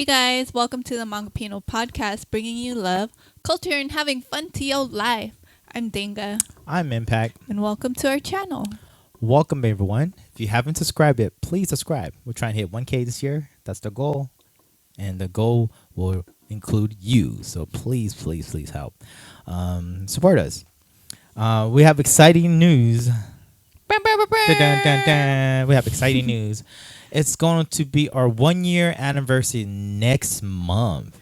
Hey guys, welcome to the Hmongipino Podcast, bringing you love, culture, and having fun to your life. I'm Danga, I'm Impact. and welcome to our channel. Welcome, everyone. If you haven't subscribed yet, please subscribe. We're trying to hit 1K this year. That's the goal. And the goal will include you. So please, please, please help. Support us. We have exciting news. Dun, dun, dun, dun. We have exciting news. It's going to be our 1 year anniversary next month.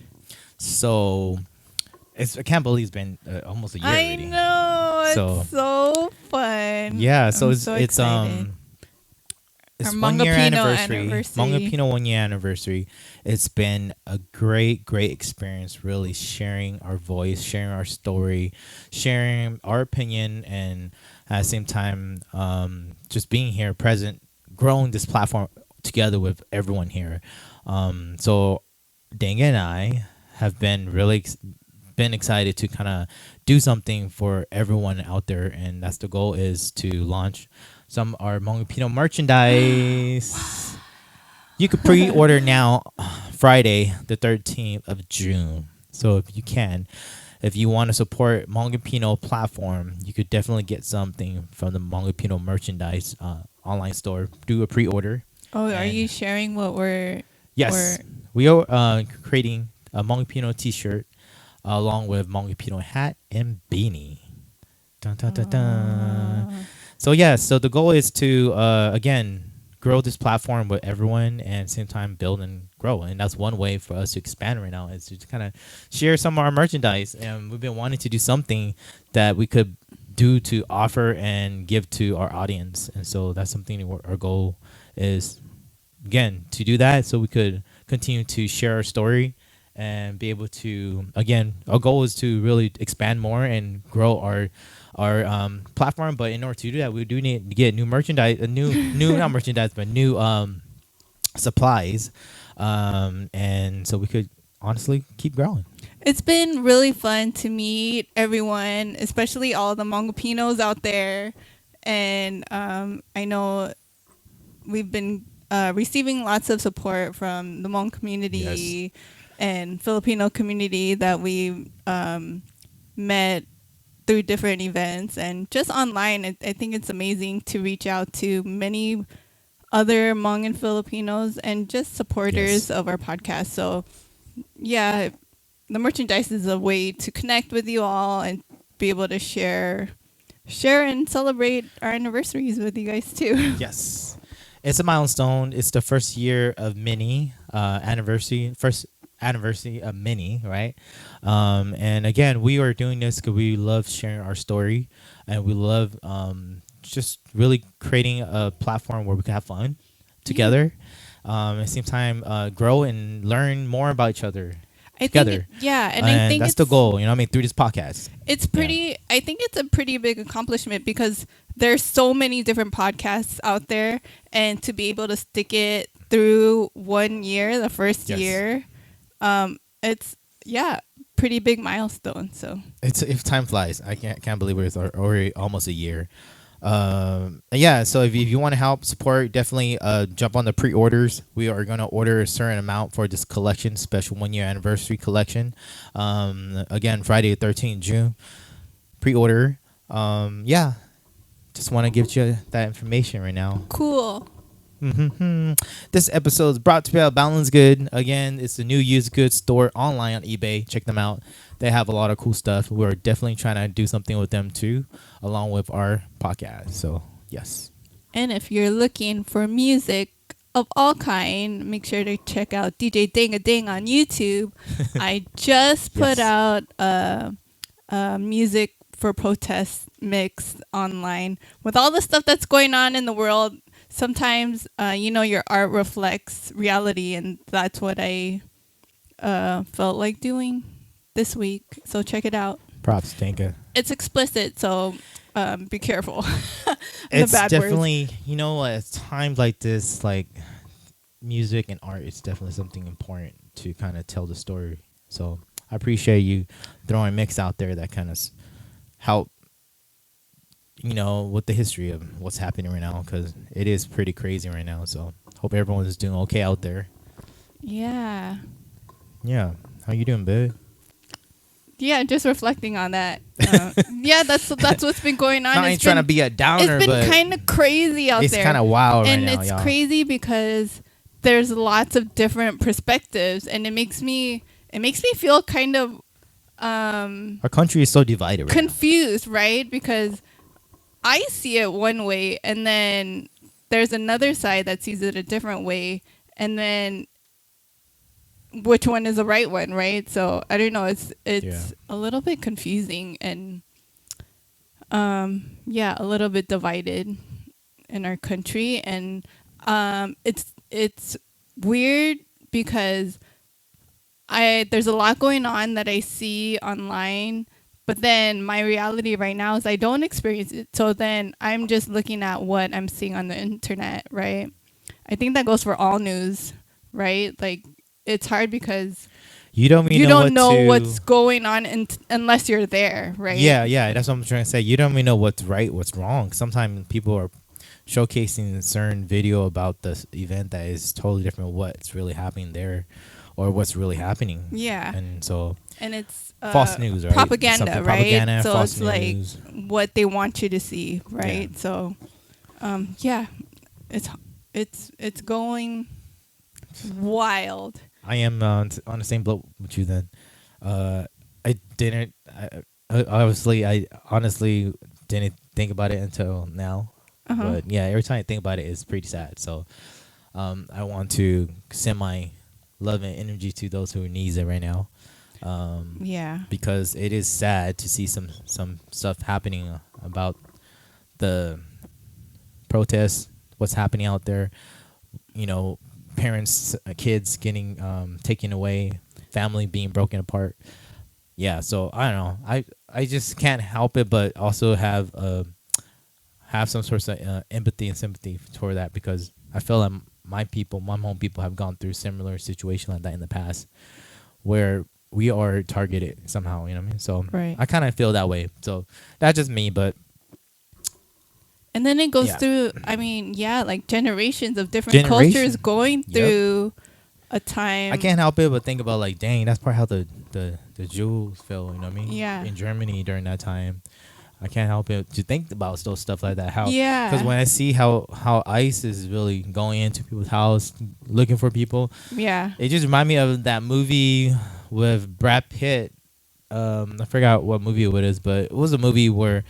So I can't believe it's been almost a year already. I know, it's so fun. Yeah, so I'm it's so excited. it's Our 1 year Hmongipino anniversary. anniversary. Hmongipino 1 year anniversary. It's been a great experience, really sharing our voice, sharing our story, sharing our opinion, and at the same time, just being here, present, growing this platform together with everyone here. So Danga and I have been really been excited to kind of do something for everyone out there, and that's the goal, is to launch some of our Hmongipino merchandise. You could pre-order now, Friday the 13th of June. So if you can, if you want to support Hmongipino platform, you could definitely get something from the Hmongipino merchandise online store. Do a pre-order. Oh, are you sharing what we're... Yes, we are creating a Hmongipino t-shirt along with Hmongipino hat and beanie. Dun, dun, dun, dun. So so the goal is to again grow this platform with everyone, and at the same time build and grow. And that's one way for us to expand right now, is to kind of share some of our merchandise. And we've been wanting to do something that we could do to offer and give to our audience. And so that's something our goal is, again, to do that, so we could continue to share our story and be able to, again, our goal is to really expand more and grow our platform. But in order to do that, we do need to get new merchandise, new not merchandise, but new supplies, and so we could honestly keep growing. It's been really fun to meet everyone, especially all the Hmongipinos out there. And I know we've been receiving lots of support from the Hmong community and Filipino community that we met through different events and just online. I think it's amazing to reach out to many other Hmong and Filipinos and just supporters of our podcast. So yeah, the merchandise is a way to connect with you all and be able to share and celebrate our anniversaries with you guys too. Yes, it's a milestone. It's the first year of mini first anniversary of mini, right? And again, we are doing this because we love sharing our story, and we love just really creating a platform where we can have fun together. At the same time, grow and learn more about each other together. And I I think that's the goal, through this podcast. It's pretty. I think it's a pretty big accomplishment because there's so many different podcasts out there, and to be able to stick it through 1 year, the first year, it's pretty big milestone. So if time flies, I can't believe it's already almost a year. So if you want to help support, definitely jump on the pre-orders. We are going to order a certain amount for this collection, special 1 year anniversary collection. Again, Friday the 13th June, pre-order. Just want to give you that information right now. Cool. This episode is brought to you by Boundless Goodz. Again, it's a new used goods store online on eBay. Check them out. They have a lot of cool stuff. We're definitely trying to do something with them too, along with our podcast. So yes. And if you're looking for music of all kind, make sure to check out DJ Danga Dang on YouTube. I just put out a music for protest mix online with all the stuff that's going on in the world. Sometimes, your art reflects reality, and that's what I felt like doing this week. So check it out. Props, Tanka. It's explicit, so be careful. It's bad definitely, at times like this, like music and art is definitely something important to kind of tell the story. So I appreciate you throwing a mix out there that kind of help, with the history of what's happening right now, because it is pretty crazy right now. So hope everyone is doing okay out there. Yeah. Yeah. How you doing, babe? Yeah, just reflecting on that. Yeah, that's what's been going on. I ain't trying to be a downer, it's but been kind of crazy out it's there. kind of wild right And now, it's y'all. crazy because there's lots of different perspectives, and it makes me feel kind of Our country is so divided right confused, right? Because I see it one way, and then there's another side that sees it a different way, and then which one is the right one, right? So I don't know. It's Yeah. a little bit confusing and yeah, a little bit divided in our country, and it's weird because there's a lot going on that I see online, but then my reality right now is I don't experience it. So then I'm just looking at what I'm seeing on the internet, right? I think that goes for all news, right? Like it's hard because You don't even you don't know to, what's going on unless you're there, right? Yeah, that's what I'm trying to say. You don't even know what's right, what's wrong. Sometimes people are showcasing a certain video about this event that is totally different from what's really happening there or what's really happening. Yeah. And so And it's false news, right? propaganda, Something right? propaganda, So false it's news. like what they want you to see, right? Yeah. So yeah, it's going wild. I am on the same boat with you then. I didn't. I honestly didn't think about it until now. Uh-huh. But yeah, every time I think about it, it's pretty sad. So I want to send my love and energy to those who needs it right now. Yeah. Because it is sad to see some stuff happening about the protests, what's happening out there. You know, parents, kids getting taken away, family being broken apart. Yeah, so I don't know. I just can't help it, but also have some sort of empathy and sympathy toward that, because I feel like my Hmong people have gone through similar situation like that in the past, where we are targeted somehow. You know what I mean? So Right. I kind of feel that way. So that's just me, but. And then it goes Yeah. through, I mean, yeah, like generations of different cultures going Yep. through a time. I can't help it but think about, like, dang, that's probably how the Jews feel, you know what I mean? Yeah. In Germany during that time. I can't help it to think about those stuff like that. How? Yeah. Because when I see how ICE is really going into people's house looking for people, Yeah. it just reminds me of that movie with Brad Pitt. I forgot what movie it is, but it was a movie where.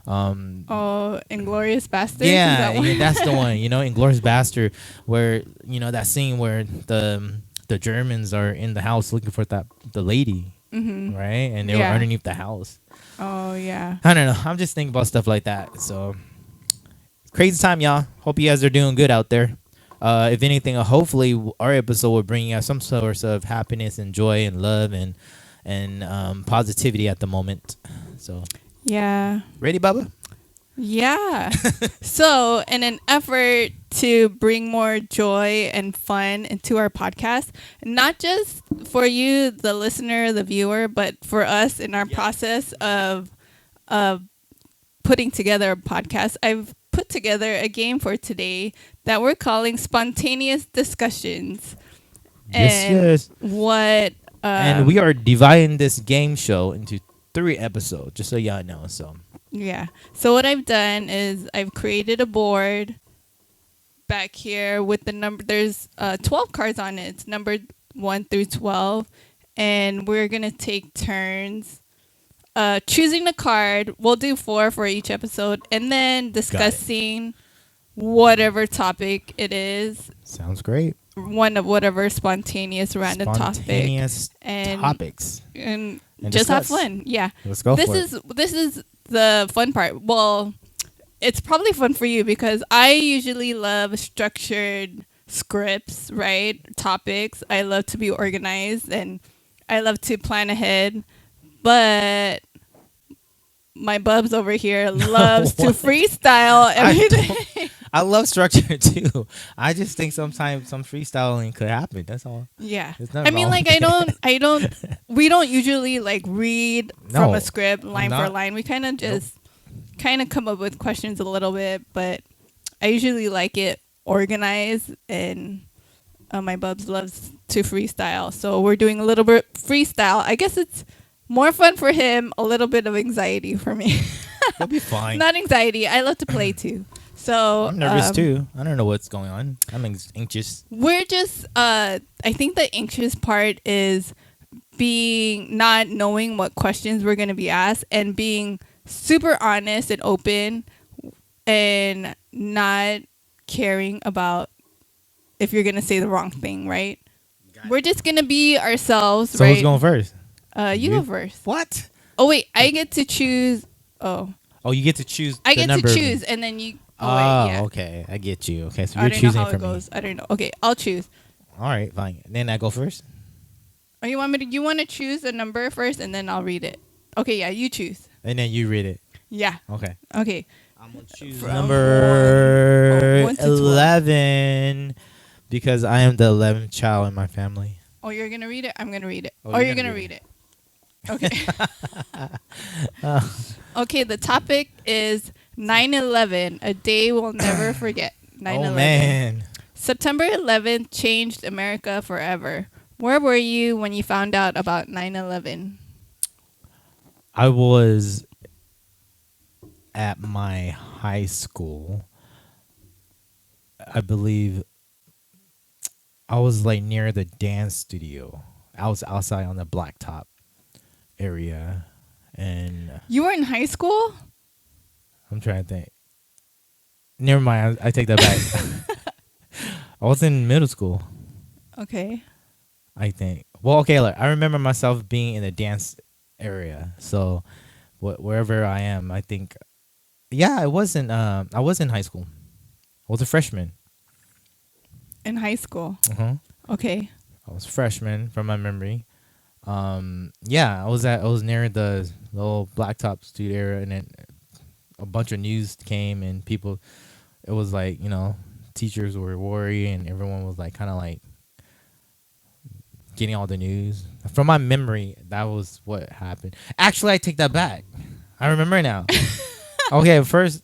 Oh, Inglorious Bastards. Yeah, Is that one? that's the one. You know, Inglourious Bastard, where that scene where the Germans are in the house looking for the lady, right? And they were Yeah. underneath the house. Oh yeah. I don't know. I'm just thinking about stuff like that. So crazy time, y'all. Hope you guys are doing good out there. If anything, hopefully our episode will bring you some source of happiness and joy and love and positivity at the moment. So Yeah. ready, Bubba? Yeah. So, in an effort to bring more joy and fun into our podcast, not just for you, the listener, the viewer, but for us in our process of putting together a podcast, I've put together a game for today that we're calling Spontaneous Discussions. Yes. What? And we are dividing this game show into 3 episodes, just so y'all know. So Yeah. So what I've done is I've created a board back here with the number. There's 12 cards on it. It's numbered 1 through 12, and we're gonna take turns choosing the card. We'll do 4 for each episode, and then discussing whatever topic it is. sounds great. One of whatever spontaneous random Spontaneous and topics. and And just have discuss. fun. Yeah. Let's go for it. This is the fun part. Well, it's probably fun for you because I usually love structured scripts, right? Topics. I love to be organized and I love to plan ahead. But my bubs over here loves to freestyle everything. I love structure too. I just think sometimes some freestyling could happen. That's all. Yeah. There's I nothing mean, wrong like, with we don't usually like read from No, a script line for not- line. We kind of just kind of come up with questions a little bit, but I usually like it organized and my bubs loves to freestyle, so we're doing a little bit freestyle. I guess it's more fun for him, a little bit of anxiety for me. You'll be fine. Not anxiety. I love to play too. So I'm nervous too. I don't know what's going on. I'm anxious. We're just I think the anxious part is being not knowing what questions we're going to be asked and being super honest and open and not caring about if you're going to say the wrong thing, right? We're just going to be ourselves, So right? who's going first? You go first. What? Oh wait, I get to choose. Oh, you get to choose. I the get number to of choose, me. and then you. Oh, wait, yeah. okay. I get you. Okay, so I you're don't know choosing how for it me. goes. I don't know. Okay, I'll choose. All right, fine. Then I go first. Oh, you want me to? You want to choose a number first, and then I'll read it. Okay, yeah, you choose. And then you read it. Yeah. Okay. Okay. I'm gonna choose From number 1 to 12. 11 because I am the 11th child in my family. Oh, you're gonna read it. I'm gonna read it. Oh, Oh, you're you're gonna gonna read read it. Okay. Okay. The topic is 9/11, a day we'll never forget. 9/11. Oh man. September 11th changed America forever. Where were you when you found out about 9/11? I was at my high school. I believe I was like near the dance studio. I was outside on the blacktop area, and You were in high school? I'm trying to think. Never mind. I take that back. I was in middle school, Okay. I think. Well, okay. Look, I remember myself being in the dance area. So, wherever I am, I think. Yeah, I was in. I was in high school. I was a freshman. In high school. Okay. I was a freshman from my memory. Yeah, I was near the little blacktop studio area, and then a bunch of news came and people. It was like, teachers were worried and everyone was like kind of like getting all the news. From my memory, that was what happened. Actually, I take that back. I remember now. Okay, first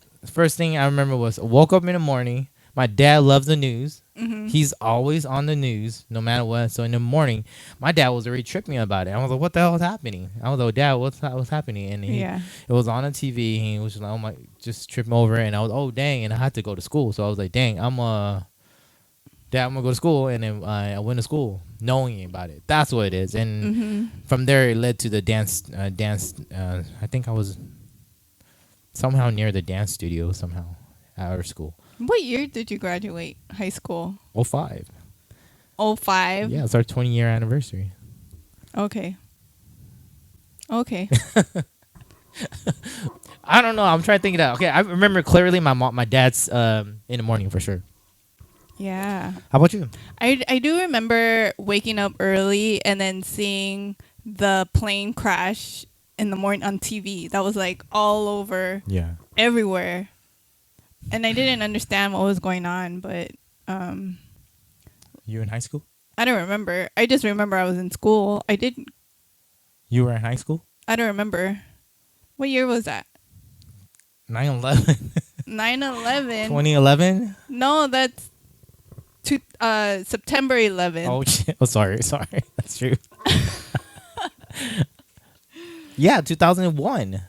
thing I remember was I woke up in the morning. My dad loves the news. Mm-hmm. He's always on the news, no matter what. So in the morning, my dad was already tripping about it. I was like, "What the hell is happening?" I was like, "Dad, what's happening?" And it was on the TV. And he was just like, "Oh my," just tripping over it. And I was, "Oh dang!" And I had to go to school. So I was like, "Dang, Dad, I'm gonna go to school." And then I went to school, knowing about it. That's what it is. And from there, it led to the dance. I think I was somehow near the dance studio somehow at our school. What year did you graduate high school? 05. 05? Yeah, it's our 20-year anniversary. Okay. Okay. I don't know. I'm trying to think of that. Okay, I remember clearly my dad's in the morning for sure. Yeah. How about you? I do remember waking up early and then seeing the plane crash in the morning on TV. That was like all over. Yeah. Everywhere. And I didn't understand what was going on, but You in high school? I don't remember. I just remember I was in school. You were in high school? I don't remember. What year was that? 9/11. 9/11. 2011? No, that's September 11th. Oh shit. Oh sorry. That's true. Yeah, 2001.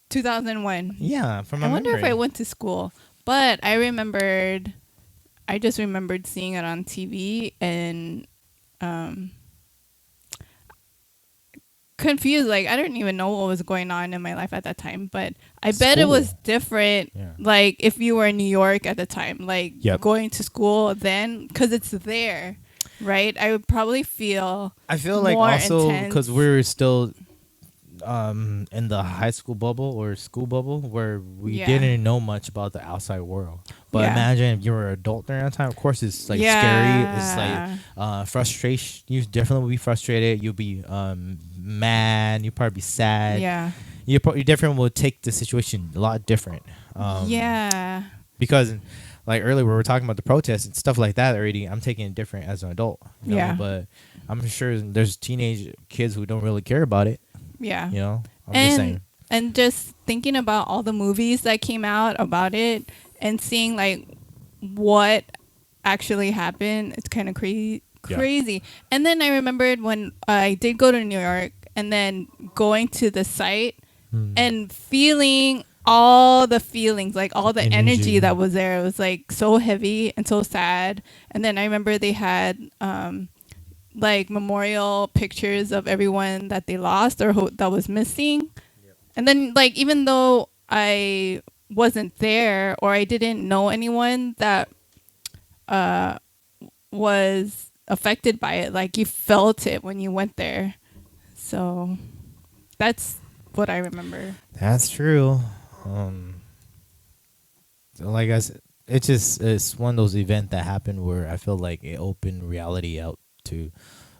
2001. Yeah, from my I wonder memory. if I went to school, but I just remembered seeing it on TV and confused. Like, I didn't even know what was going on in my life at that time, but I bet it was different. Yeah. Like, if you were in New York at the time, like going to school then, because it's there, right? I would probably feel. I feel like more also intense. because we were still in the high school bubble or school bubble where we didn't know much about the outside world. But imagine if you were an adult during that time. Of course, it's like scary. It's like frustration. You definitely will be frustrated. You'll be mad. You'll probably be sad. Yeah. You definitely will take the situation a lot different. Because like earlier we were talking about the protests and stuff like that already. I'm taking it different as an adult. You know? But I'm sure there's teenage kids who don't really care about it. Yeah. You know, just saying. And just thinking about all the movies that came out about it and seeing like what actually happened. It's kind of crazy. Yeah. Crazy. And then I remembered when I did go to New York and then going to the site and feeling all the feelings, like all the energy that was there. It was like so heavy and so sad. And then I remember they had like memorial pictures of everyone that they lost or that was missing. And then like even though I wasn't there or I didn't know anyone that was affected by it, like you felt it when you went there. So that's what I remember. That's true. Like I said, it's one of those events that happened where I feel like it opened reality out to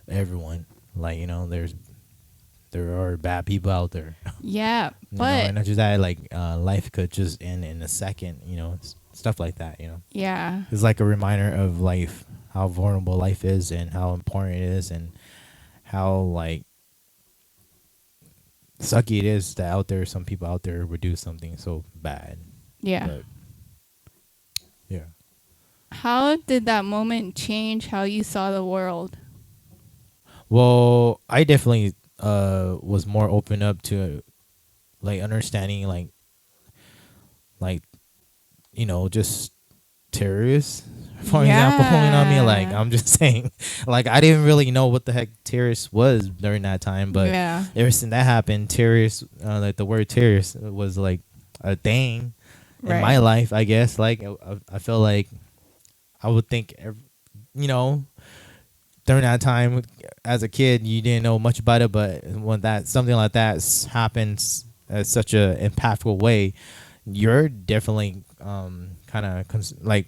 everyone. Like, you know, there are bad people out there. Yeah, You know, but and not just that, like life could just end in a second. You know, stuff like that. You know, yeah, it's like a reminder of life, how vulnerable life is, and how important it is, and how like sucky it is that out there some people out there would do something so bad. yeah. But, yeah. How did that moment change how you saw the world? Well, I definitely was more open up to like understanding like you know, just terrorists, for example. You know what I mean? Like, I'm just saying, like, I didn't really know what the heck terrorist was during that time, but ever since that happened, terrorist, like the word terrorist was like a thing in my life, I guess. Like, I feel like I would think, you know, during that time as a kid, you didn't know much about it, but when something like that happens in such a impactful way, you're definitely kind of like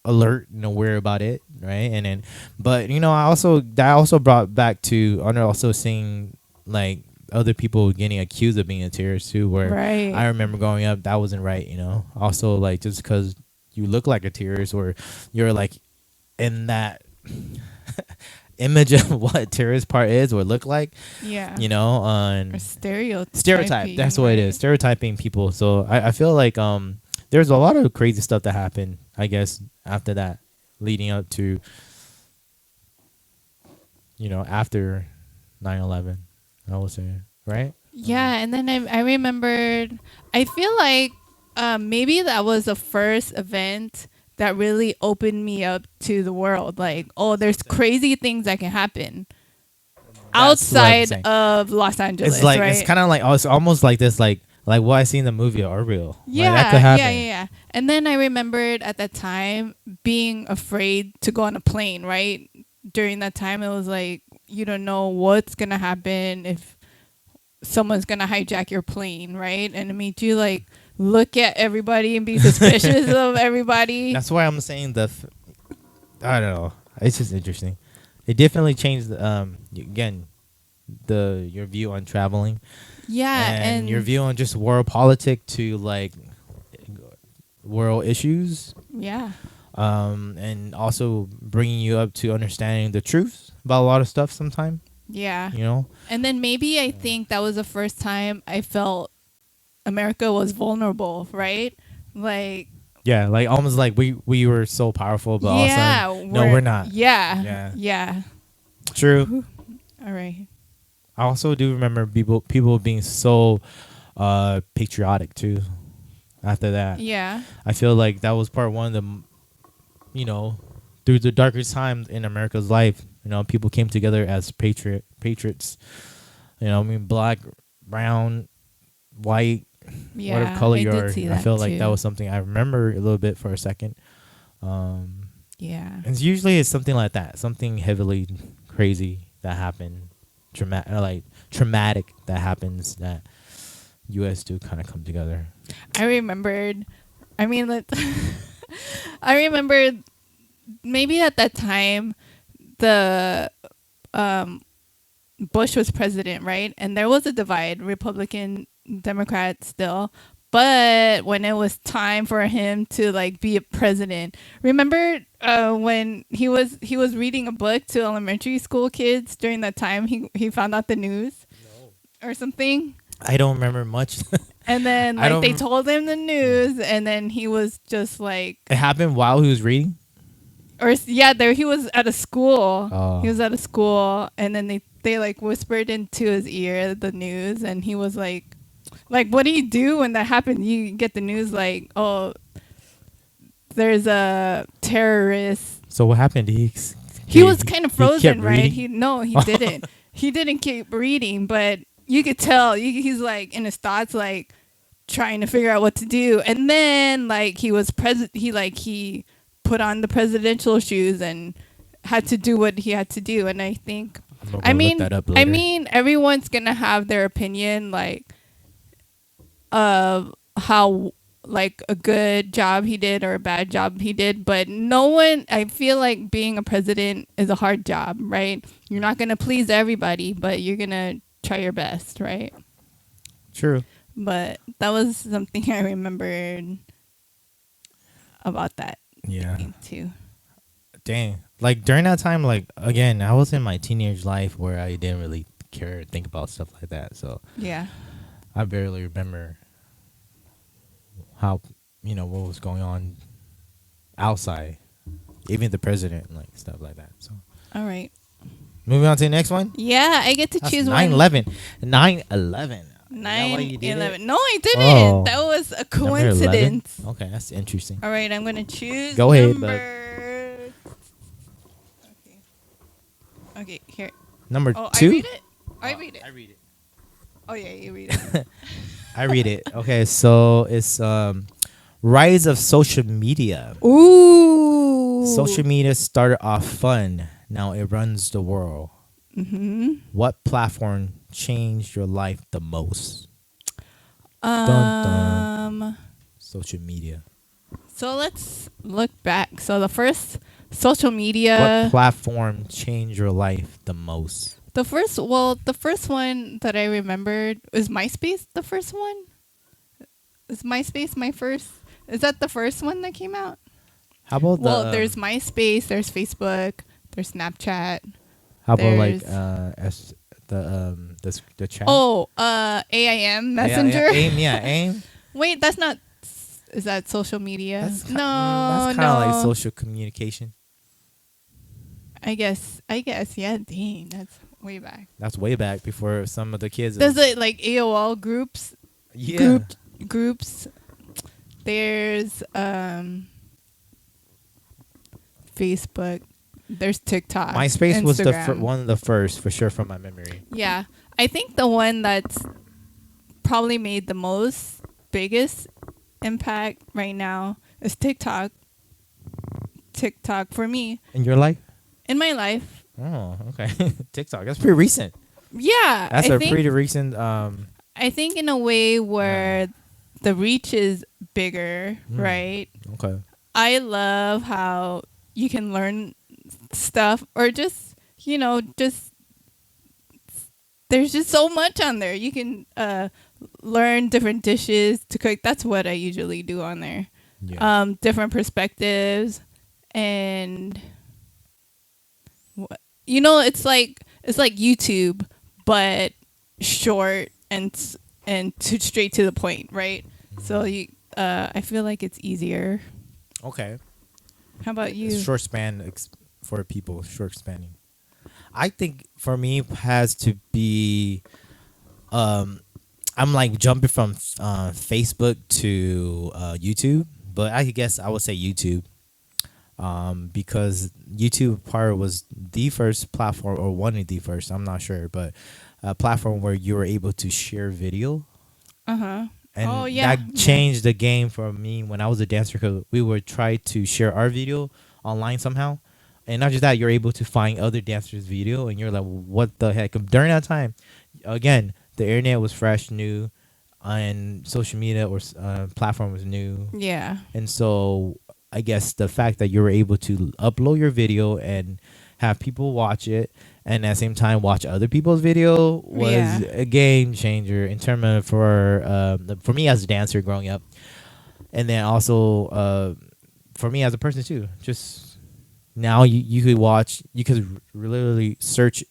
alert and aware about it, right? And then, but you know, that also brought back to also seeing like other people getting accused of being a terrorist too. Where I remember growing up, that wasn't right. You know, also like just because you look like a terrorist or you're like in that image of what a terrorist part is or look like, you know, on stereotype. That's what it is, stereotyping people. So I feel like there's a lot of crazy stuff that happened, I guess, after that, leading up to, you know, after 9/11, I would say, right? Yeah, and then I remembered, I feel like maybe that was the first event that really opened me up to the world. Like, oh, there's crazy things that can happen outside of Los Angeles. It's like, right? it's kind of like, oh, it's almost like this, like what I see in the movie are real. Yeah, like, that could happen. yeah. And then I remembered at that time being afraid to go on a plane, right? During that time, it was like, you don't know what's going to happen if someone's going to hijack your plane, right? And it made you like look at everybody and be suspicious of everybody. That's why I'm saying I don't know. It's just interesting. It definitely changed, again, your view on traveling. Yeah, and your view on just world politics to like world issues. Yeah. And also bringing you up to understanding the truth about a lot of stuff sometimes. Yeah. You know? And then maybe I think that was the first time I felt America was vulnerable, right? Like, yeah, like almost like we were so powerful, but also no, we're not. Yeah. True. All right. I also do remember people being so patriotic too. After that, yeah, I feel like that was part one of the, you know, through the darkest times in America's life. You know, people came together as patriots. You know, I mean, black, brown, white, whatever color you are. I feel like that was something I remember a little bit for a second. Yeah, and usually it's something like that, something heavily crazy that happened. Traumatic that happens that U.S. do kind of come together. I remembered. I mean, I remembered maybe at that time the Bush was president, right? And there was a divide, Republican, Democrat still. But when it was time for him to like be a president, remember when he was reading a book to elementary school kids during that time? He found out the news or something. I don't remember much. And then like they told him the news, and then he was just like, it happened while he was reading. yeah, there he was at a school. He Oh, was at a school, and then they like whispered into his ear the news, and he was like, what do you do when that happens? You get the news like, oh, there's a terrorist. so what happened? He was kind of he kept frozen, right? reading? He didn't. He didn't keep reading, but you could tell he's like in his thoughts, like trying to figure out what to do. And then like he put on the presidential shoes and had to do what he had to do. And I think, I'm gonna I go look mean, that up I later. mean, everyone's gonna have their opinion, like of how like a good job he did or a bad job he did, but no one, I feel like being a president is a hard job, right? You're not going to please everybody, but you're going to try your best, right? True. But that was something I remembered about that Yeah. thing too. Dang. Like during that time, like again, I was in my teenage life where I didn't really care or think about stuff like that. So Yeah. I barely remember how, what was going on outside, even the president, like stuff like that. So All right. moving on to the next one. Yeah, I get to That's choose 9/11. 9/11. 9/11. No, I didn't. Oh. That was a Number 11? coincidence. Okay, that's interesting. All right, I'm going to choose Go ahead, number... Okay, here. Number Oh, 2. I read it? I read it. I read it. Oh, yeah, you read it. I read it. Okay, so it's rise of social media. Ooh. Social media started off fun. Now it runs the world. Mm-hmm. What platform changed your life the most? Social media. So let's look back. So the first social media... What platform changed your life the most? The first one that I remembered was MySpace. The first one is MySpace. Is that the first one that came out? How about There's MySpace. There's Facebook. There's Snapchat. how about like there's- the chat? Oh, AIM Messenger. AIM. Wait, that's not. Is that social media? That's No, that's no. kind of like social communication. I guess. Yeah. Dang, that's way back. That's way back before some of the kids. There's like AOL groups. Yeah. Groups. There's Facebook. There's TikTok. MySpace was the Instagram. one of the first, for sure, from my memory. Yeah, I think the one that's probably made the biggest impact right now is TikTok. TikTok for me In your life? in my life. Oh, okay. TikTok. That's pretty recent. Yeah, That's I a think, pretty recent. I think in a way where the reach is bigger, right? Okay. I love how you can learn stuff or just there's just so much on there. You can learn different dishes to cook. That's what I usually do on there. Yeah. Different perspectives and it's like YouTube but short and straight to the point, right? So I feel like it's easier. Okay. How about you? Short span for people. Short spanning. I think for me has to be. I'm like jumping from Facebook to YouTube, but I guess I would say YouTube. Because YouTube part was the first platform, or one of the first, I'm not sure, but a platform where you were able to share video. Uh-huh. And Oh, yeah. that changed the game for me when I was a dancer, because we would try to share our video online somehow. And not just that, you're able to find other dancers' video, and you're like, what the heck? During that time, again, the internet was fresh, new, and social media or platform was new. Yeah. And so I guess the fact that you were able to upload your video and have people watch it, and at the same time watch other people's video, was a game changer in terms of for me as a dancer growing up, and then also for me as a person too. Just now you could literally search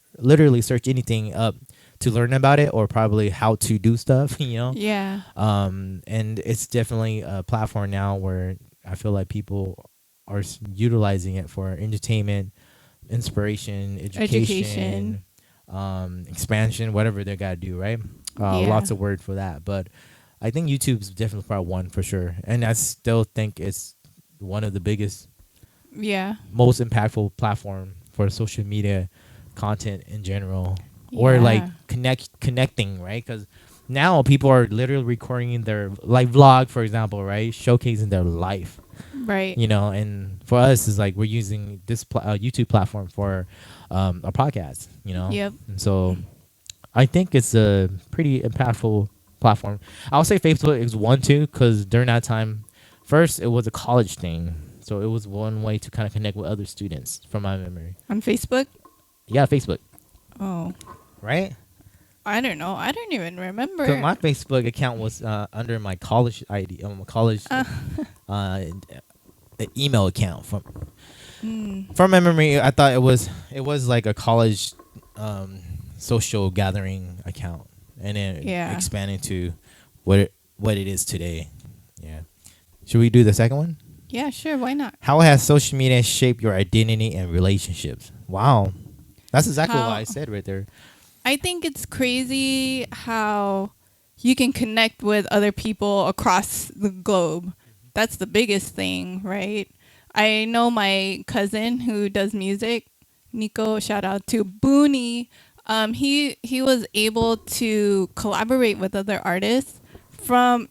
anything up to learn about it, or probably how to do stuff. Yeah. And it's definitely a platform now where I feel like people are utilizing it for entertainment, inspiration, education. Expansion, whatever they gotta do, right? Yeah. Lots of word for that, but I think YouTube's definitely part one for sure, and I still think it's one of the biggest, Yeah. most impactful platform for social media content in general, or Yeah. like connecting, right? Because now people are literally recording their like vlog, for example, right, showcasing their life, Right. you know. And for us, is like we're using this YouTube platform for a podcast, you know. Yep. And so I think it's a pretty impactful platform. I'll say Facebook is one too, because during that time, first it was a college thing, so it was one way to kind of connect with other students, from my memory. On Facebook? Yeah, Facebook, Oh. right? I don't know. I don't even remember. 'Cause my Facebook account was under my college ID, my college email account. From my memory, I thought it was like a college social gathering account, and then Yeah. expanded to what it is today. Yeah. Should we do the second one? Yeah, sure. Why not? How has social media shaped your identity and relationships? Wow, that's exactly what How- I said right there. I think it's crazy how you can connect with other people across the globe. That's the biggest thing, right? I know my cousin who does music, Nico, shout out to Booney. He was able to collaborate with other artists from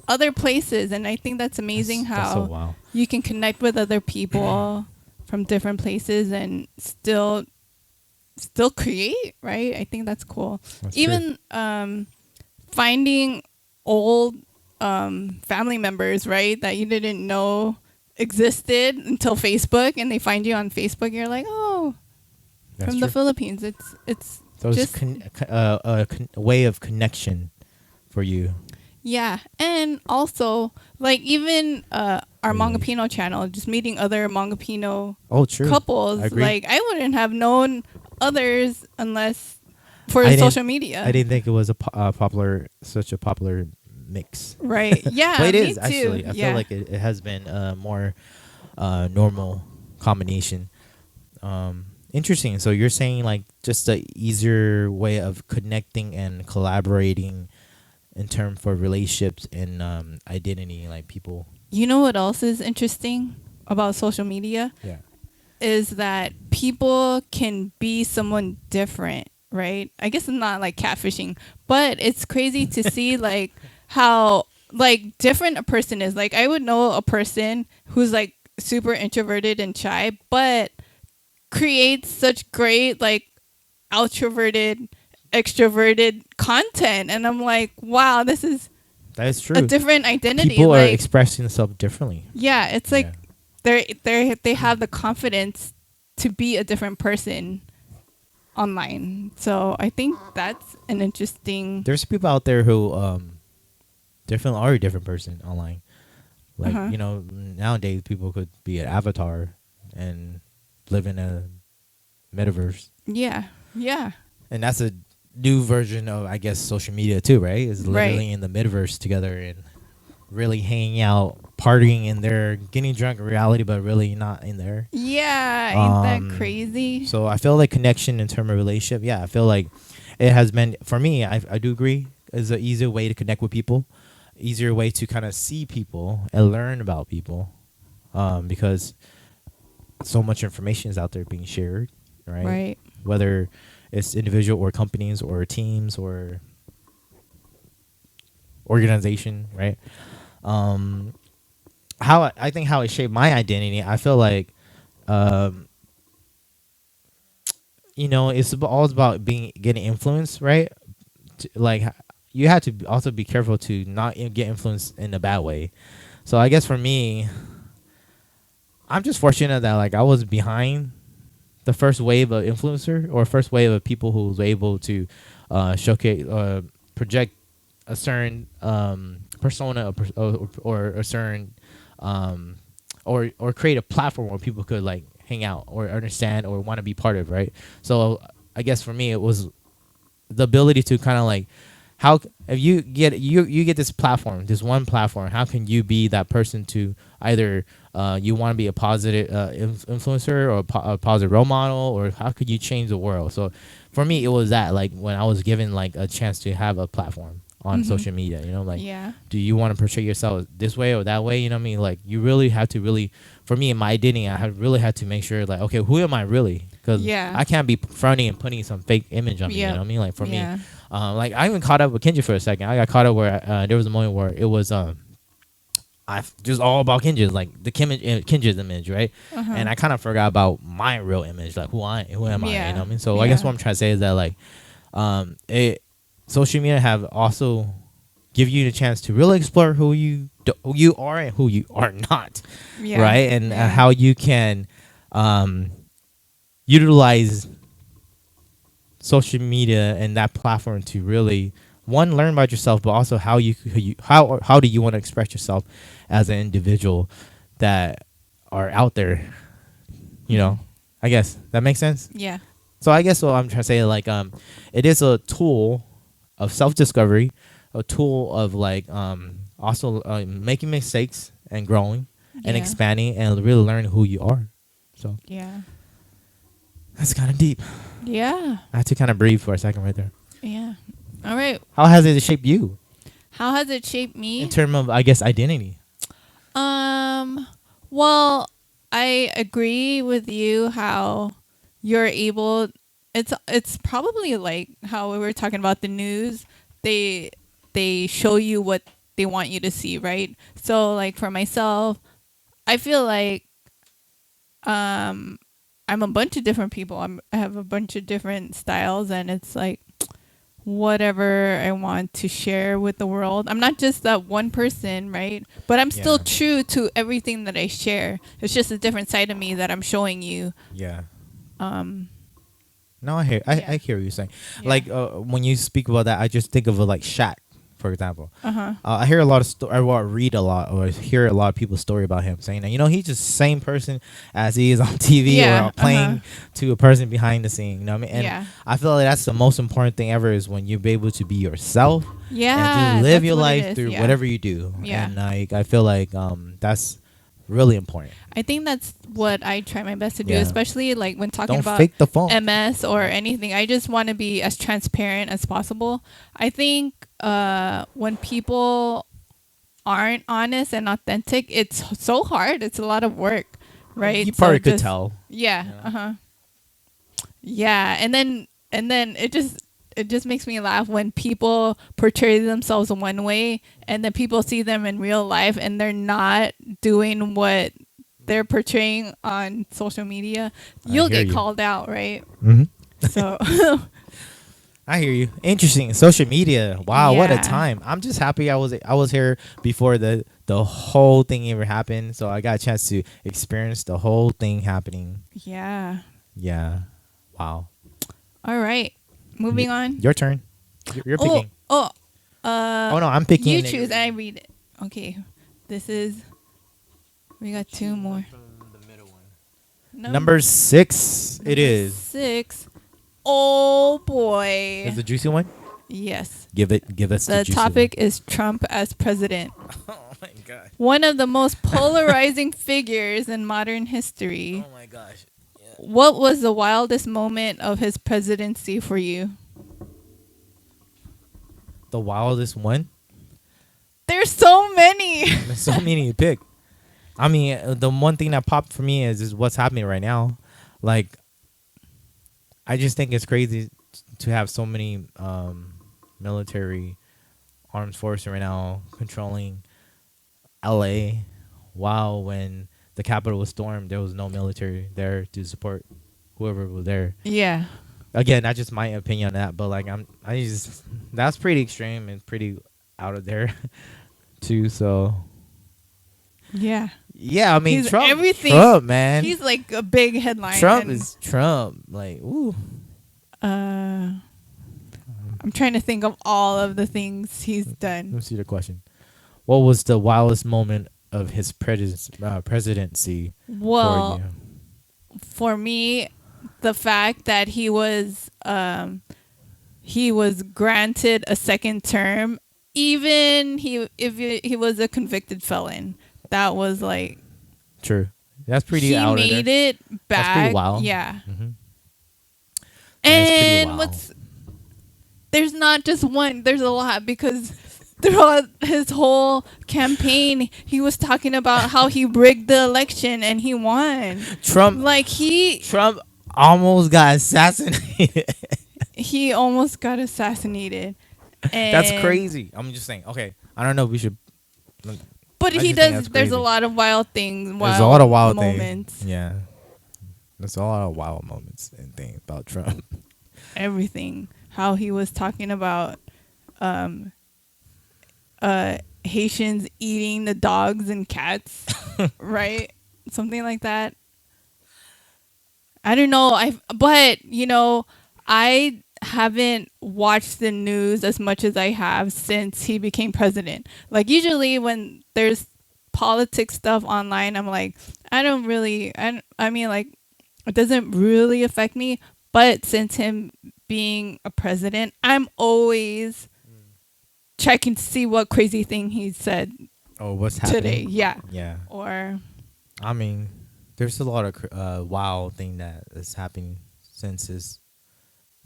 other places, and I think that's amazing That's so how wow. you can connect with other people from different places and still create, right? I think that's cool. That's true. Even finding old family members, right, that you didn't know existed until Facebook, and they find you on Facebook. You're like, oh, That's from true. the Philippines. It's So it's just a way of connection for you. yeah, and also like even our Mm. Hmongipino channel, just meeting other Hmongipino Oh, true. couples. I agree. Like I wouldn't have known others unless for I didn't- social media. I didn't think it was such a popular mix. Right. Yeah. But it me is too. actually. I Yeah. feel like it has been a more normal combination. Interesting. So you're saying like just a easier way of connecting and collaborating in term for relationships and identity, like people. You know what else is interesting about social media Yeah. is that people can be someone different, right? I guess it's not like catfishing, but it's crazy to see like how like different a person is. Like I would know a person who's like super introverted and shy, but creates such great like outroverted, extroverted content, and I'm like, wow, this is That is true. a different identity. People are like, expressing themselves differently. yeah, it's like Yeah. they have the confidence to be a different person online. So I think that's an interesting. There's people out there who definitely are a different person online. Like, Uh-huh. you know, nowadays people could be an avatar and live in a metaverse. Yeah, yeah, And that's a new version of, I guess, social media too, right? Is literally Right. in the metaverse together and really hanging out, partying in there, getting drunk in reality, but really not in there. yeah. Ain't Um, that crazy? So I feel like connection in terms of relationship, yeah, I feel like it has been, for me, I do agree, is an easier way to connect with people, easier way to kind of see people and learn about people, because so much information is out there being shared, right? Right. Whether it's individual or companies or teams or organization, right? How I think how it shaped my identity, I feel like, you know, it's all about getting influenced, right? Like you have to also be careful to not get influenced in a bad way. So I guess for me, I'm just fortunate that like I was behind the first wave of influencer or first wave of people who was able to showcase, project a certain persona or a certain or create a platform where people could like hang out or understand or want to be part of, right? So I guess for me it was the ability to kind of like how if you get this platform, this one platform, how can you be that person to either you want to be a positive influencer or a positive role model, or how could you change the world? So for me, it was that, like, when I was given like a chance to have a platform on social media, like, Yeah. do you want to portray yourself this way or that way? You know what I mean? Like, you really have to really, for me in my identity, I really had to make sure, like, okay, who am I really? Because Yeah. I can't be fronting and putting some fake image on me. You know what I mean? Like, for me, Yeah. like, I even caught up with Kendra for a second. I got caught up where there was a moment where it was I just all about Kendra's, like the Kendra's image, right? And I kind of forgot about my real image, like who am I? You know what I mean? So I guess what I'm trying to say is that, like, social media have also give you the chance to really explore who you are and who you are not, right? And how you can utilize social media and that platform to really, one, learn about yourself, but also how how do you want to express yourself as an individual that are out there. I guess that makes sense. Yeah. So I guess what I'm trying to say, like, it is a tool of self-discovery, a tool of, like, also making mistakes and growing and expanding and really learning who you are. So Yeah. that's kind of deep. Yeah. I had to kind of breathe for a second right there. Yeah. All right. How has it shaped you How has it shaped me? in terms of, I guess, identity? Well, I agree with you how you're able, it's probably like how we were talking about the news. They show you what they want you to see, right? So, like, for myself, I feel like I'm a bunch of different people. I have a bunch of different styles, and it's like whatever I want to share with the world. I'm not just that one person, right? But I'm still true to everything that I share. It's just a different side of me that I'm showing you. Yeah. Um No, I hear what you're saying. Yeah. Like, when you speak about that, I just think of like Shaq, for example. I hear a lot of I read a lot or hear a lot of people's story about him, saying that, he's just the same person as he is on TV or playing to a person behind the scene. You know what I mean? And I feel like that's the most important thing ever, is when you're able to be yourself. Yeah. And just live your life through whatever you do. Yeah. And, like, I feel like that's really important. I think that's what I try my best to do, Yeah. especially like when talking Don't about fake the phone. MS or anything. I just want to be as transparent as possible. I think when people aren't honest and authentic, it's so hard. It's a lot of work, right? You probably could tell. Yeah. Yeah, and then it just makes me laugh when people portray themselves one way and then people see them in real life and they're not doing what they're portraying on social media. You'll get called out, right? Mm-hmm. So I hear you. Interesting. Social media. Wow, what a Yeah. time. I'm just happy I was here before the whole thing ever happened. So I got a chance to experience the whole thing happening. yeah. Yeah. Wow. All right. Moving on. Your turn. You're picking. Oh, Oh no, I'm picking. you and choose and I read it. Okay. We got two more. Number 6. It is. 6. Oh boy. Is the juicy one? Yes. Give us the The juicy topic is Trump as president. one. Oh my god. One of the most polarizing figures in modern history. Oh my gosh. Yeah. What was the wildest moment of his presidency for you? The wildest one? There's so many. There's so many to pick. I mean, the one thing that popped for me is what's happening right now. Like, I just think it's crazy to have so many military armed forces right now controlling LA, while when the Capitol was stormed, there was no military there to support whoever was there. Yeah. Again, that's just my opinion on that, but like that's pretty extreme and pretty out of there too. So Yeah. yeah, I mean, He's Trump, everything. Trump, man. He's like a big headline. Trump and, is Trump. Like, ooh. I'm trying to think of all of the things he's Let done. me see the question. What was the wildest moment of his presidency Well, for you? for me, the fact that he was he was granted a second term, even if he was a convicted felon. That was like True. That's pretty he out of there. made it That's pretty back. wild. Yeah. Hmm. That's pretty And wild. there's not just one, there's a lot, because throughout his whole campaign he was talking about how he rigged the election and he won. Trump Trump almost got assassinated. he almost got assassinated. And That's crazy. I'm just saying. Okay, I don't know if we should. But I he just think does. that's There's a crazy. lot of wild things. There's a lot of wild moments. things. Yeah, there's a lot of wild moments and things about Trump. Everything. How he was talking about Haitians eating the dogs and cats, right? Something like that. I don't know. I haven't watched the news as much as I have since he became president. Like usually when there's politics stuff online, I'm like, I mean, like, it doesn't really affect me. But since him being a president, I'm always checking to see what crazy thing he said Oh, what's happening today. Yeah. Yeah, Or I mean, there's a lot of wild thing that is happening since his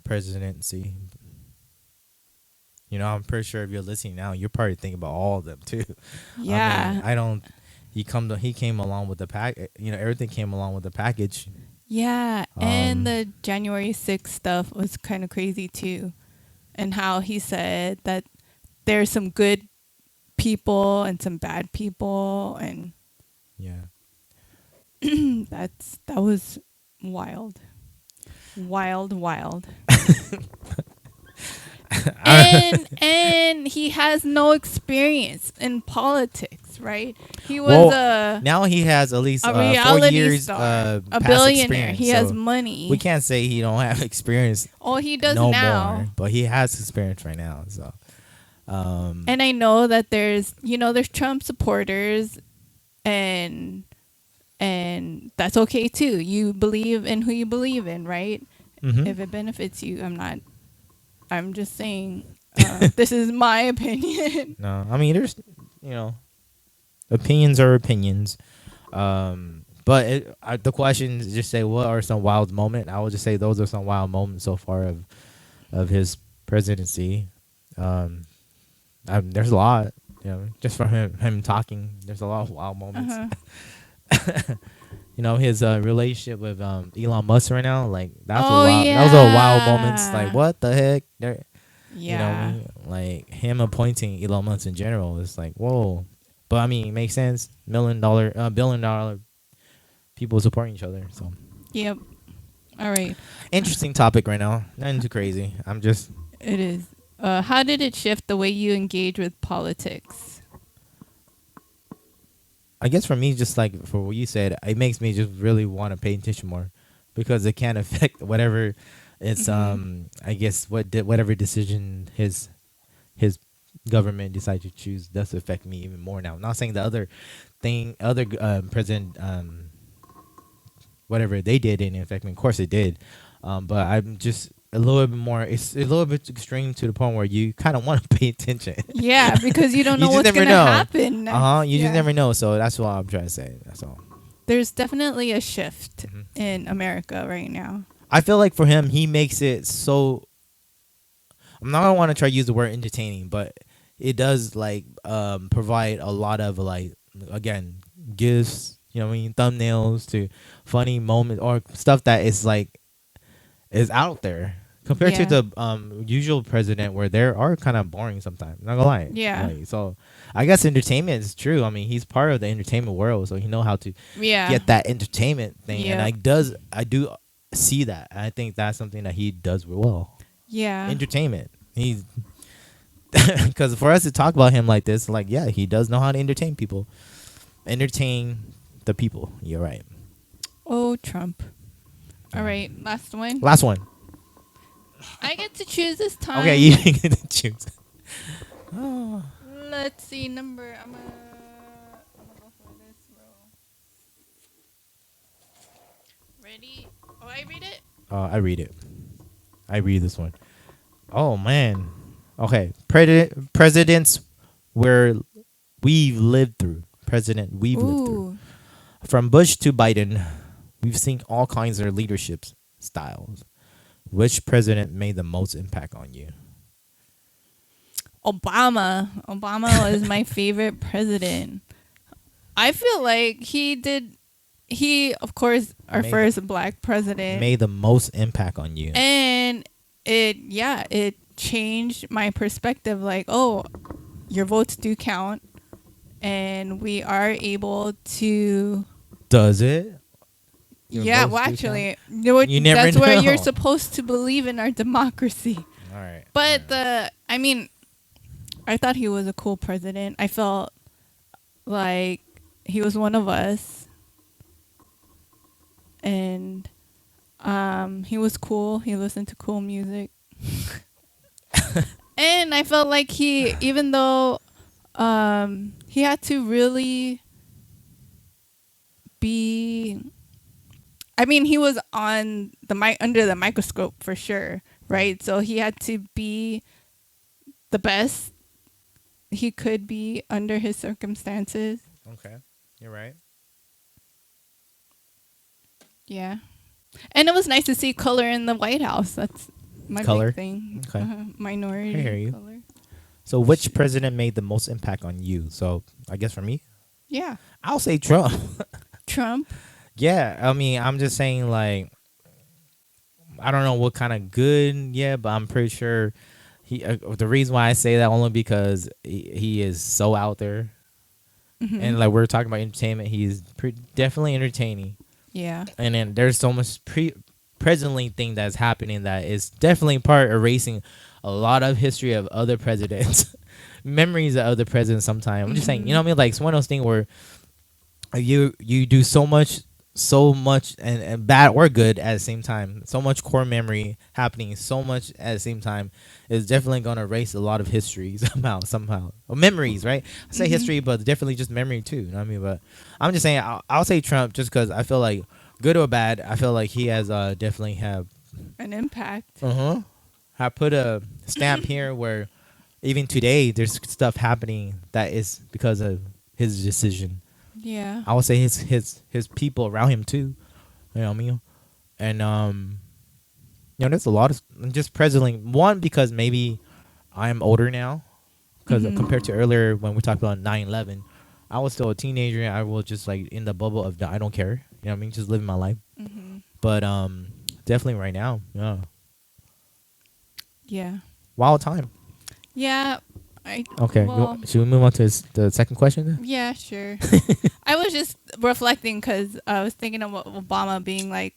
presidency. You know, I'm pretty sure if you're listening now, you're probably thinking about all of them too. yeah. I mean, I don't. He came along with the pack. You know, everything came along with the package. Yeah, and Um, the January 6th stuff was kind of crazy too. And how he said that there's some good people and some bad people, and Yeah. that was wild. Wild. And he has no experience in politics, right? He was now he has at least a 4 reality years star, a past billionaire. experience, He has so money. we can't say he don't have experience Oh, he does no now. more, but he has experience right now. So, And I know that there's Trump supporters, and that's okay too. You believe in who you believe in, right? mhm. If it benefits you, I'm just saying, this is my opinion. No, I mean there's opinions are opinions, but the question is just say what are some wild moments. I would just say those are some wild moments so far of his presidency. There's a lot, just from him talking. There's a lot of wild moments. Uh-huh. His relationship with Elon Musk right now, like that's Oh, a wild. Those are wild yeah. moments. Like what the heck? You know what I Yeah. mean? Like him appointing Elon Musk in general is like whoa. But I mean, it makes sense. $1 billion dollar people supporting each other. So Yep. All right. interesting topic right now. Nothing too crazy. I'm just It is. How did it shift the way you engage with politics? I guess for me, just like for what you said, it makes me just really want to pay attention more because it can affect whatever it's I guess whatever decision his government decides to choose does affect me even more now. I'm not saying the other president whatever they did didn't affect me. Of course it did, but I'm just a little bit more. It's a little bit extreme to the point where you kind of want to pay attention. Yeah, because you don't You know just what's never gonna know. happen next. You just Yeah. never know. So that's what I'm trying to say. That's all. There's definitely a shift Mhm. in America right now. I feel like for him, he makes it so. I'm not gonna want to try to use the word entertaining, but it does like provide a lot of like again gifts. You know what I mean? Thumbnails to funny moments or stuff that is like is out there compared to Yeah. the usual president where they are kind of boring sometimes. Not gonna lie. Yeah. Like, so I guess entertainment is true. I mean, he's part of the entertainment world, so he know how to Yeah. get that entertainment thing, and Yeah. I do see that. I think that's something that he does well. Yeah. Entertainment. He's because for us to talk about him like this, like yeah, he does know how to entertain people, entertain the people. You're right. Oh, Trump. All right, last one. Last one. I get to choose this time. Okay, you get to choose. Oh. Let's see number. I'm gonna go for this row. Ready? Oh, I read it. I read it. I read this one. Oh man. Okay. Presidents where we've lived through. President we've lived through. Ooh, From Bush to Biden, we've seen all kinds of leadership styles. Which president made the most impact on you? Obama. Obama was my favorite president. I feel like he did. He, of course, our Made first black president, Made the most impact on you. and it changed my perspective. Like, oh, your votes do count, and we are able to. Does it? Your Yeah, votes well, do actually, You never that's where know. you're supposed to believe in our democracy. All right. But I mean, I thought he was a cool president. I felt like he was one of us, and he was cool. He listened to cool music, and I felt like he, even though he had to really be. I mean, he was on the under the microscope for sure, right? So he had to be the best he could be under his circumstances. Okay. You're right. Yeah. And it was nice to see color in the White House. That's my Color? big thing. Okay. Minority I hear you. color. So, which president made the most impact on you? So, I guess for me, Yeah. I'll say Trump. Trump. Yeah, I mean, I'm just saying, like, I don't know what kind of good, yeah, but I'm pretty sure he. The reason why I say that only because he is so out there, and like we're talking about entertainment, he's definitely entertaining. Yeah. And then there's so much presently thing that's happening that is definitely part erasing a lot of history of other presidents, memories of other presidents. Sometimes I'm just saying, you know what I mean? Like it's one of those things where you do so much and bad or good at the same time. So much core memory happening so much at the same time is definitely going to erase a lot of history somehow or memories, right? I say history, but definitely just memory too. You know what I mean? But I'm just saying I'll say Trump just because I feel like good or bad, I feel like he has definitely have An impact. I put a stamp here where even today there's stuff happening that is because of his decision. Yeah. I would say his people around him too. You know what I mean? And there's a lot of just presently. One, because maybe I'm older now, because compared to earlier when we talked about 9/11, I was still a teenager. I was just like in the bubble of I don't care. You know what I mean? Just living my life. But definitely right now, yeah. Yeah. Wild time. Yeah. Okay, Well, should we move on to the second question then? yeah, sure. I was just reflecting because I was thinking of Obama being like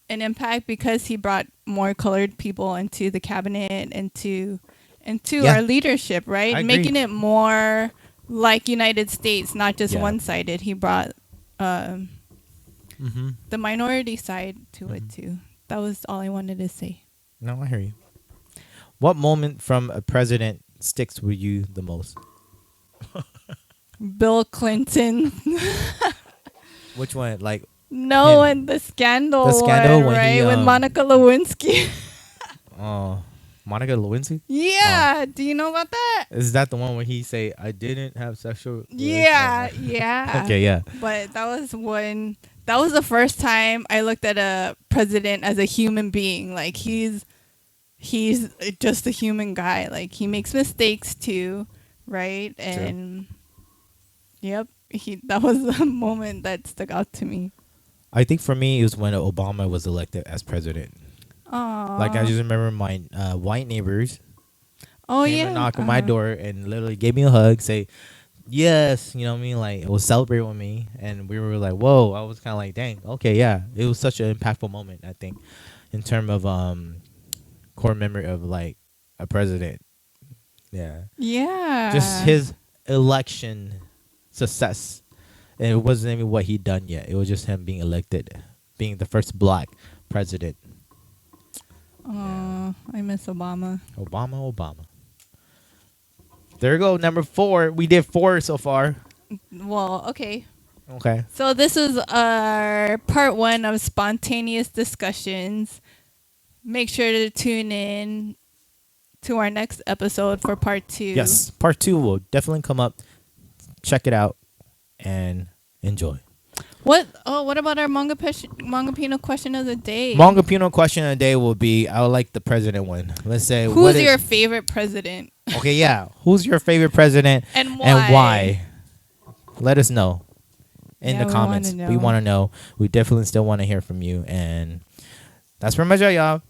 an impact because he brought more colored people into the cabinet, into Yeah. our leadership, right? I agree. Making it more like United States, not just Yeah. one-sided. He brought Mm-hmm. the minority side to it too. That was all I wanted to say. No, I hear you. What moment from a president sticks with you the most? Bill Clinton. Which one? Like, No, him. and the scandal, The scandal one, when right? he, With Monica Lewinsky. Monica Lewinsky? Yeah. Do you know about that? Is that the one where he say, "I didn't have sexual"? Yeah. Yeah. Okay, yeah. But that was the first time I looked at a president as a human being. Like he's just a human guy. Like he makes mistakes too, right? And yep, that was a moment that stuck out to me. I think for me it was when Obama was elected as president. Aww. Like I just remember my white neighbors Oh came yeah. and knocked on my door and literally gave me a hug, say yes, you know what I mean? Like it was celebrate with me, and we were like, whoa. I was kind of like, dang, okay, yeah. It was such an impactful moment, I think, in terms of core memory of like a president. Yeah. Yeah. Just his election success. And it wasn't even what he'd done yet. It was just him being elected, being the first black president. Oh, I miss Obama. Obama. There you go. Number 4. We did 4 so far. Well, okay. Okay. So this is our part 1 of spontaneous discussions. Make sure to tune in to our next episode for part 2. Yes, part 2 will definitely come up. Check it out and enjoy. What about our Hmongipino question of the day? Hmongipino question of the day will be, I would like the president one. Let's say, who's your favorite president? Okay, yeah. Who's your favorite president and why? And why? Let us know in Yeah, the comments. We want to know. We definitely still want to hear from you. And that's pretty much it, y'all.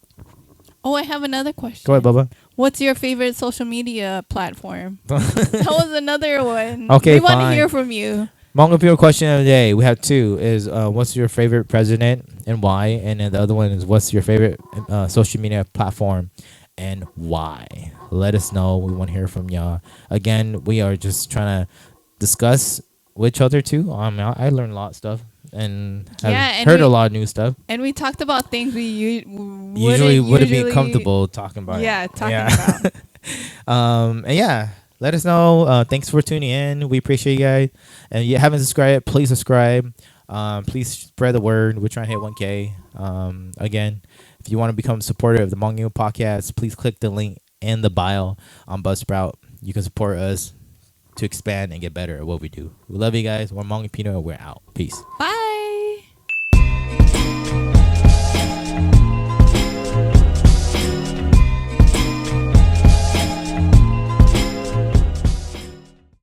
Oh, I have another question. Go ahead, Bubba. What's your favorite social media platform? That was another one. Okay, we want to fine. hear from you. Hmongipino question of the day. We have 2. Is what's your favorite president and why? And then the other one is what's your favorite social media platform and why? Let us know. We want to hear from y'all. Again, we are just trying to discuss with each other too. I learned a lot of stuff and have heard a lot of new stuff. And we talked about things we usually wouldn't be comfortable talking about. Yeah, about. And yeah. Let us know. Thanks for tuning in. We appreciate you guys. And if you haven't subscribed, please subscribe. Please spread the word. We're trying to hit 1K. Again, if you want to become a supporter of the Hmongipino Podcast, please click the link in the bio on Buzzsprout. You can support us to expand and get better at what we do. We love you guys. We're Hmongipino and we're out. Peace. Bye.